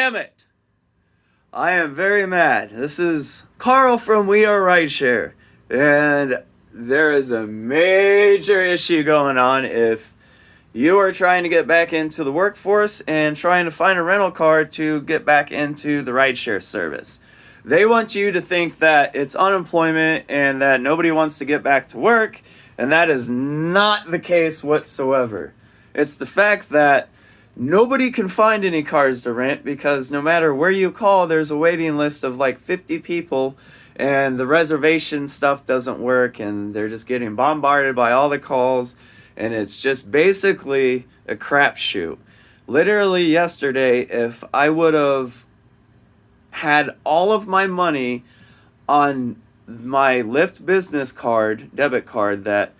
damn it. I am very mad. This is Carl from We Are Rideshare. And there is a major issue going on if you are trying to get back into the workforce and trying to find a rental car to get back into the rideshare service. They want you to think that it's unemployment and that nobody wants to get back to work, and that is not the case whatsoever. It's the fact that nobody can find any cars to rent because no matter where you call, there's a waiting list of like 50 people, and the reservation stuff doesn't work, and they're just getting bombarded by all the calls, and it's just basically a crapshoot. Literally yesterday, if I would have had all of my money on my Lyft business card, debit card that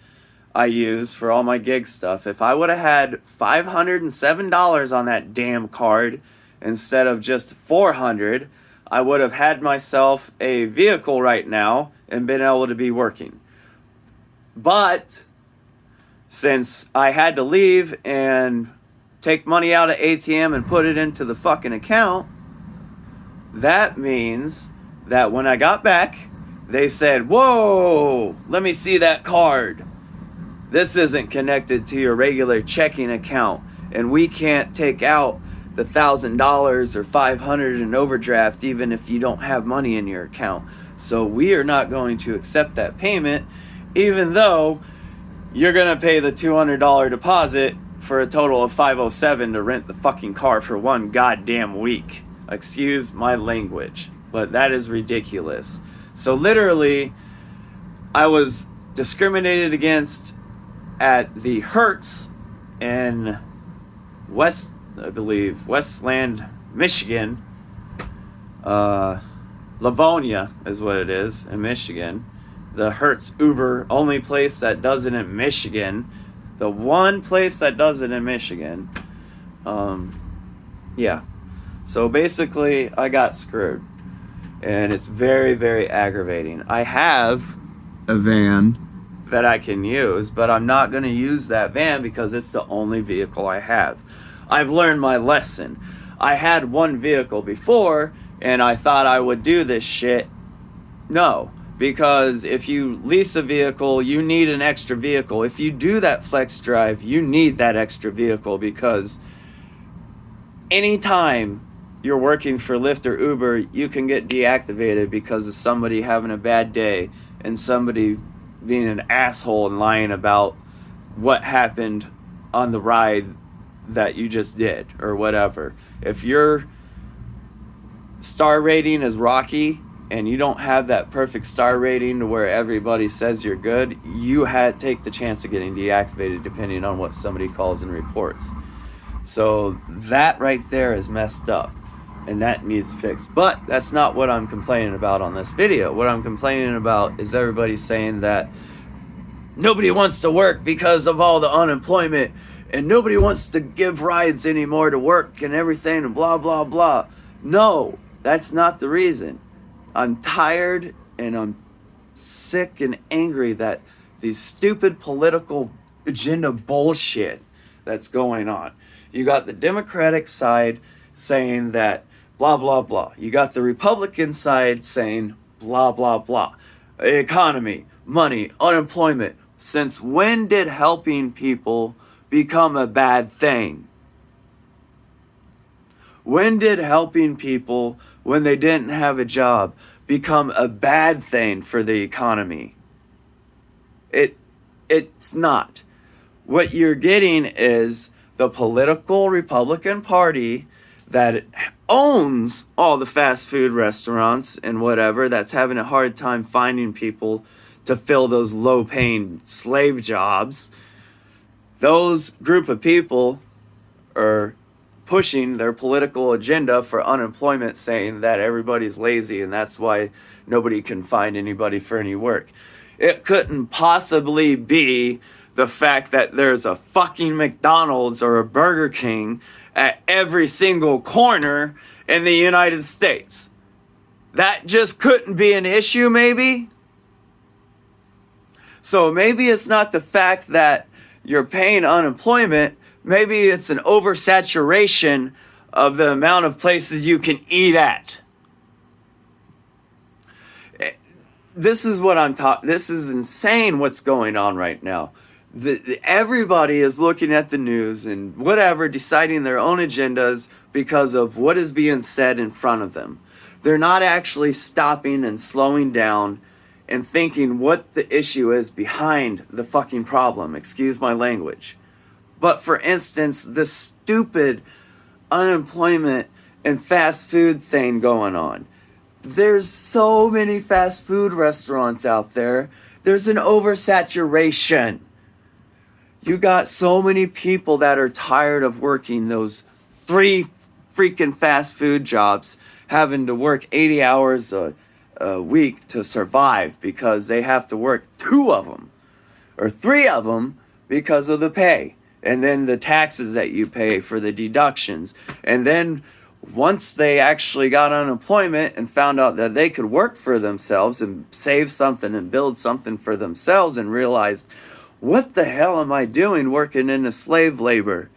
I use for all my gig stuff, if I would have had $507 on that damn card instead of just $400, I would have had myself a vehicle right now and been able to be working. But since I had to leave and take money out of ATM and put it into the fucking account, that means that when I got back, they said, "Whoa, let me see that card. This isn't connected to your regular checking account, and we can't take out the $1,000 or $500 in overdraft even if you don't have money in your account. So we are not going to accept that payment, even though you're going to pay the $200 deposit for a total of $507 to rent the fucking car for one goddamn week." Excuse my language, but that is ridiculous. So literally, I was discriminated against at the Hertz in Westland, Michigan. Livonia is what it is in Michigan. The Hertz Uber, only place that does it in Michigan. The one place that does it in Michigan. Yeah. So basically, I got screwed. And it's very, very aggravating. I have a van that I can use, but I'm not going to use that van because it's the only vehicle I have. I've learned my lesson. I had one vehicle before, and I thought I would do this shit. No, because if you lease a vehicle, you need an extra vehicle. If you do that flex drive, you need that extra vehicle because anytime you're working for Lyft or Uber, you can get deactivated because of somebody having a bad day and somebody being an asshole and lying about what happened on the ride that you just did or whatever. If your star rating is rocky and you don't have that perfect star rating to where everybody says you're good, you take the chance of getting deactivated depending on what somebody calls and reports. So that right there is messed up. And that needs fixed. But that's not what I'm complaining about on this video. What I'm complaining about is everybody saying that nobody wants to work because of all the unemployment and nobody wants to give rides anymore to work and everything and blah, blah, blah. No, that's not the reason. I'm tired and I'm sick and angry that these stupid political agenda bullshit that's going on. You got the Democratic side saying that blah, blah, blah. You got the Republican side saying blah, blah, blah. Economy, money, unemployment. Since when did helping people become a bad thing? When did helping people when they didn't have a job become a bad thing for the economy? It's not. What you're getting is the political Republican Party that owns all the fast food restaurants and whatever, that's having a hard time finding people to fill those low-paying slave jobs. Those group of people are pushing their political agenda for unemployment, saying that everybody's lazy and that's why nobody can find anybody for any work. It couldn't possibly be the fact that there's a fucking McDonald's or a Burger King at every single corner in the United States. That just couldn't be an issue, maybe? So maybe it's not the fact that you're paying unemployment, maybe it's an oversaturation of the amount of places you can eat at. This is what I'm talking. This is insane what's going on right now. Everybody is looking at the news and whatever, deciding their own agendas because of what is being said in front of them. They're not actually stopping and slowing down and thinking what the issue is behind the fucking problem. Excuse my language. But for instance, this stupid unemployment and fast food thing going on. There's so many fast food restaurants out there. There's an oversaturation. You got so many people that are tired of working those 3 freaking fast food jobs, having to work 80 hours a week to survive because they have to work 2 of them or 3 of them because of the pay. And then the taxes that you pay for the deductions. And then once they actually got unemployment and found out that they could work for themselves and save something and build something for themselves and realized, what the hell am I doing working in a slave labor?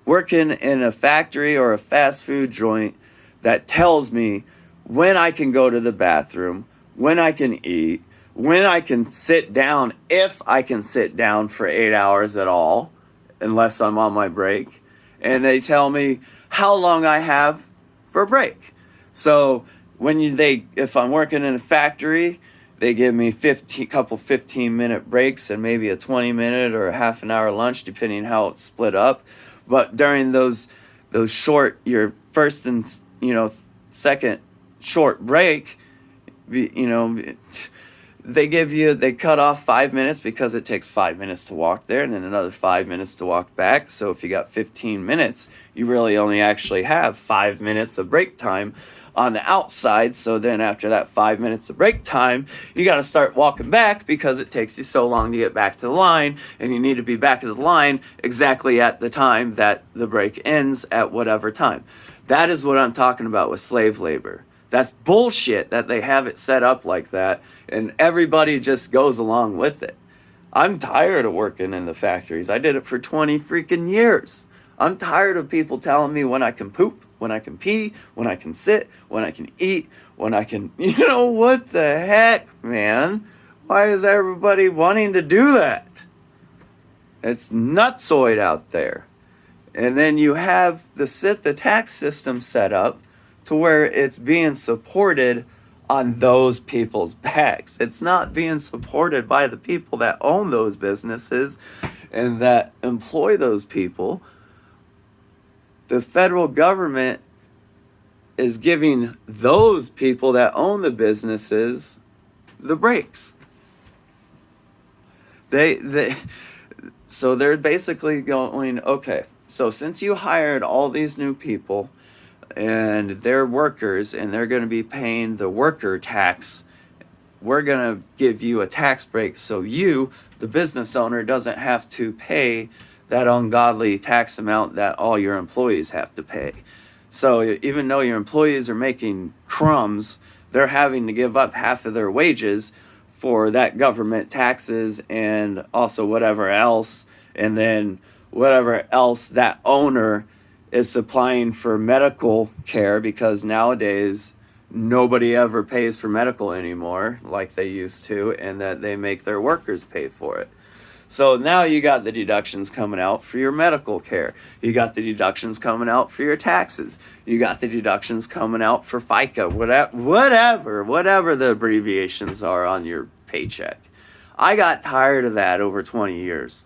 Working in a factory or a fast food joint that tells me when I can go to the bathroom, when I can eat, when I can sit down, if I can sit down for 8 hours at all, unless I'm on my break. And they tell me how long I have for a break. So if I'm working in a factory, they give me 15-minute breaks and maybe a 20-minute or a half an hour lunch, depending how it's split up. But during those short, your first and second short break, they cut off 5 minutes because it takes 5 minutes to walk there and then another 5 minutes to walk back. So if you got 15 minutes, you really only actually have 5 minutes of break time on the outside. So then after that 5 minutes of break time, you got to start walking back because it takes you so long to get back to the line, and you need to be back at the line exactly at the time that the break ends at whatever time. That is what I'm talking about with slave labor. That's bullshit that they have it set up like that, and everybody just goes along with it. I'm tired of working in the factories. I did it for 20 freaking years. I'm tired of people telling me when I can poop, when I can pee, when I can sit, when I can eat, when I can... what the heck, man? Why is everybody wanting to do that? It's nutsoid out there. And then you have the tax system set up to where it's being supported on those people's backs. It's not being supported by the people that own those businesses and that employ those people. The federal government is giving those people that own the businesses the breaks. So they're basically going, okay, so since you hired all these new people and they're workers and they're going to be paying the worker tax, we're going to give you a tax break so you, the business owner, doesn't have to pay that ungodly tax amount that all your employees have to pay. So even though your employees are making crumbs, they're having to give up half of their wages for that government taxes and also whatever else, and then whatever else that owner is supplying for medical care, because nowadays nobody ever pays for medical anymore like they used to, and that they make their workers pay for it. So now you got the deductions coming out for your medical care. You got the deductions coming out for your taxes. You got the deductions coming out for FICA, whatever the abbreviations are on your paycheck. I got tired of that over 20 years.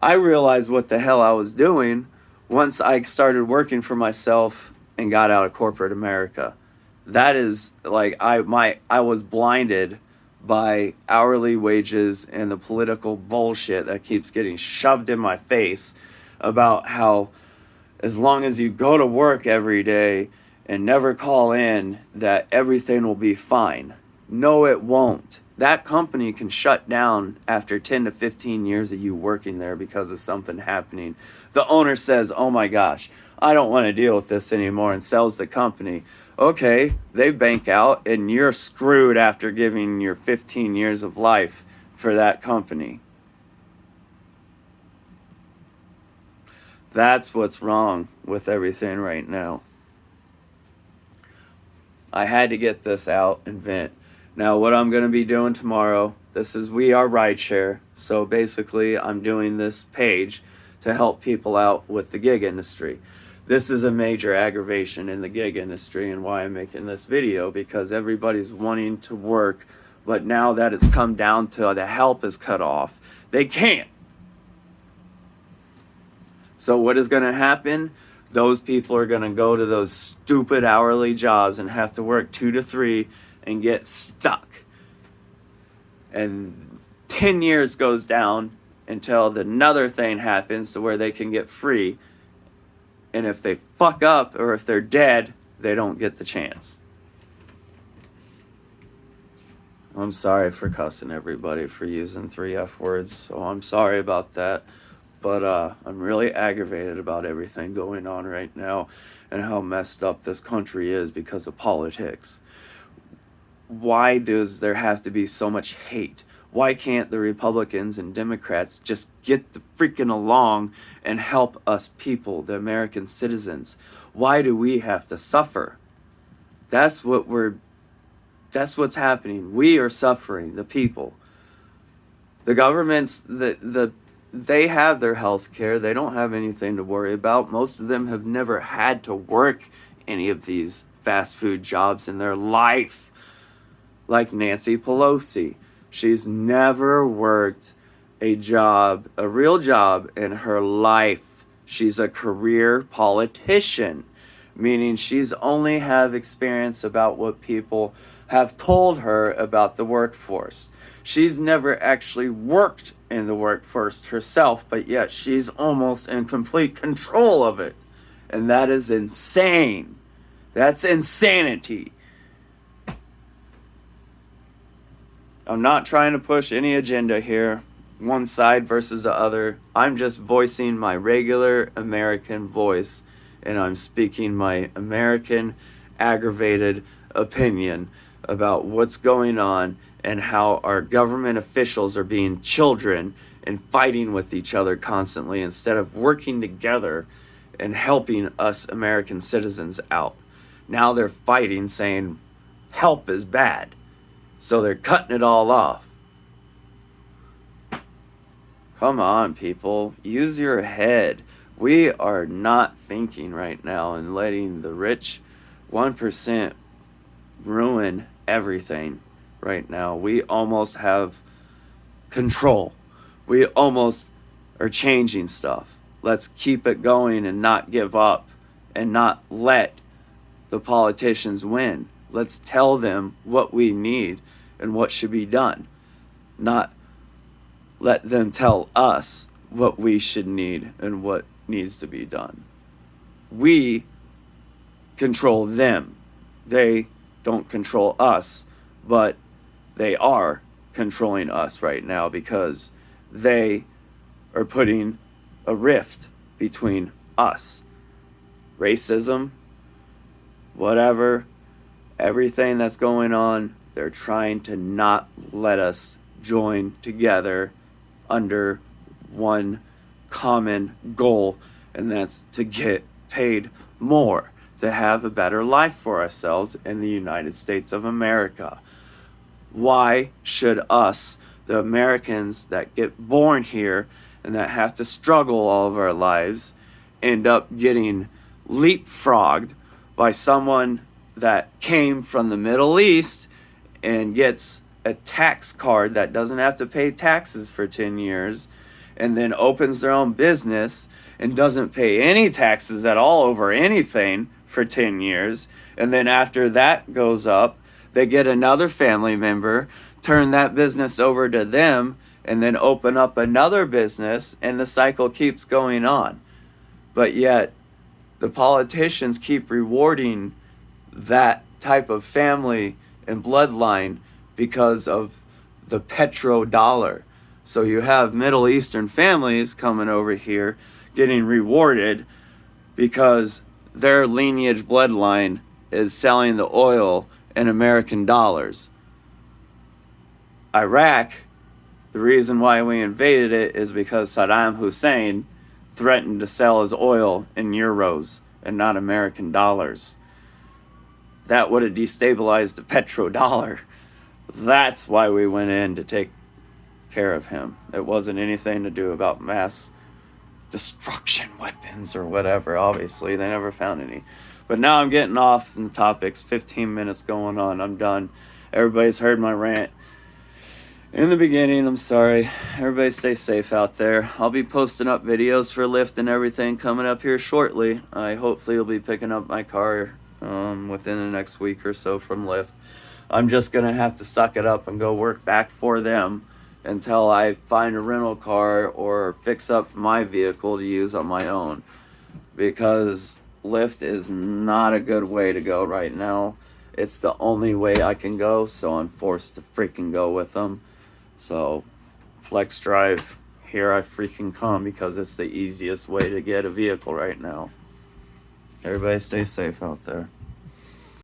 I realized what the hell I was doing once I started working for myself and got out of corporate America. That is like I was blinded by hourly wages and the political bullshit that keeps getting shoved in my face about how as long as you go to work every day and never call in, that everything will be fine. No, it won't. That company can shut down after 10 to 15 years of you working there because of something happening. The owner says, oh my gosh, I don't want to deal with this anymore, and sells the company. Okay, they bank out and you're screwed after giving your 15 years of life for that company. That's what's wrong with everything right now. I had to get this out and vent. Now, what I'm going to be doing tomorrow, this is We Are Rideshare. So basically, I'm doing this page to help people out with the gig industry. This is a major aggravation in the gig industry, and why I'm making this video, because everybody's wanting to work, but now that it's come down to the help is cut off, they can't. So what is going to happen? Those people are going to go to those stupid hourly jobs and have to work 2 to 3 and get stuck. And 10 years goes down until another thing happens to where they can get free. And if they fuck up or if they're dead, they don't get the chance. I'm sorry for cussing everybody for using 3 F words, so I'm sorry about that. But I'm really aggravated about everything going on right now and how messed up this country is because of politics. Why does there have to be so much hate? Why can't the Republicans and Democrats just get the freaking along and help us people, the American citizens? Why do we have to suffer? That's what's happening. We are suffering, the people. The governments, they have their health care. They don't have anything to worry about. Most of them have never had to work any of these fast food jobs in their life. Like Nancy Pelosi. She's never worked a real job in her life. She's a career politician, meaning she's only have experience about what people have told her about the workforce. She's never actually worked in the workforce herself, but yet she's almost in complete control of it. And that is insane. That's insanity. I'm not trying to push any agenda here, one side versus the other. I'm just voicing my regular American voice, and I'm speaking my American aggravated opinion about what's going on and how our government officials are being children and fighting with each other constantly instead of working together and helping us American citizens out. Now they're fighting, saying help is bad. So they're cutting it all off. Come on, people. Use your head. We are not thinking right now and letting the rich 1% ruin everything right now. We almost have control. We almost are changing stuff. Let's keep it going and not give up and not let the politicians win. Let's tell them what we need and what should be done. Not let them tell us what we should need and what needs to be done. We control them. They don't control us, but they are controlling us right now because they are putting a rift between us. Racism, whatever, everything that's going on, they're trying to not let us join together under one common goal, and that's to get paid more, to have a better life for ourselves in the United States of America. Why should us, the Americans that get born here and that have to struggle all of our lives, end up getting leapfrogged by someone that came from the Middle East and gets a tax card that doesn't have to pay taxes for 10 years and then opens their own business and doesn't pay any taxes at all over anything for 10 years. And then after that goes up, they get another family member, turn that business over to them, and then open up another business, and the cycle keeps going on. But yet, the politicians keep rewarding that type of family and bloodline because of the petrodollar. So you have Middle Eastern families coming over here getting rewarded because their lineage bloodline is selling the oil in American dollars. Iraq, the reason why we invaded it is because Saddam Hussein threatened to sell his oil in euros and not American dollars. That would have destabilized the petrodollar. That's why we went in to take care of him. It wasn't anything to do about mass destruction weapons or whatever. Obviously, they never found any. But now I'm getting off the topics. 15 minutes going on. I'm done. Everybody's heard my rant. In the beginning, I'm sorry. Everybody stay safe out there. I'll be posting up videos for Lyft and everything coming up here shortly. I hopefully will be picking up my car within the next week or so from Lyft. I'm just going to have to suck it up and go work back for them until I find a rental car or fix up my vehicle to use on my own. Because Lyft is not a good way to go right now. It's the only way I can go, so I'm forced to freaking go with them. So, Flex Drive, here I freaking come because it's the easiest way to get a vehicle right now. Everybody stay safe out there.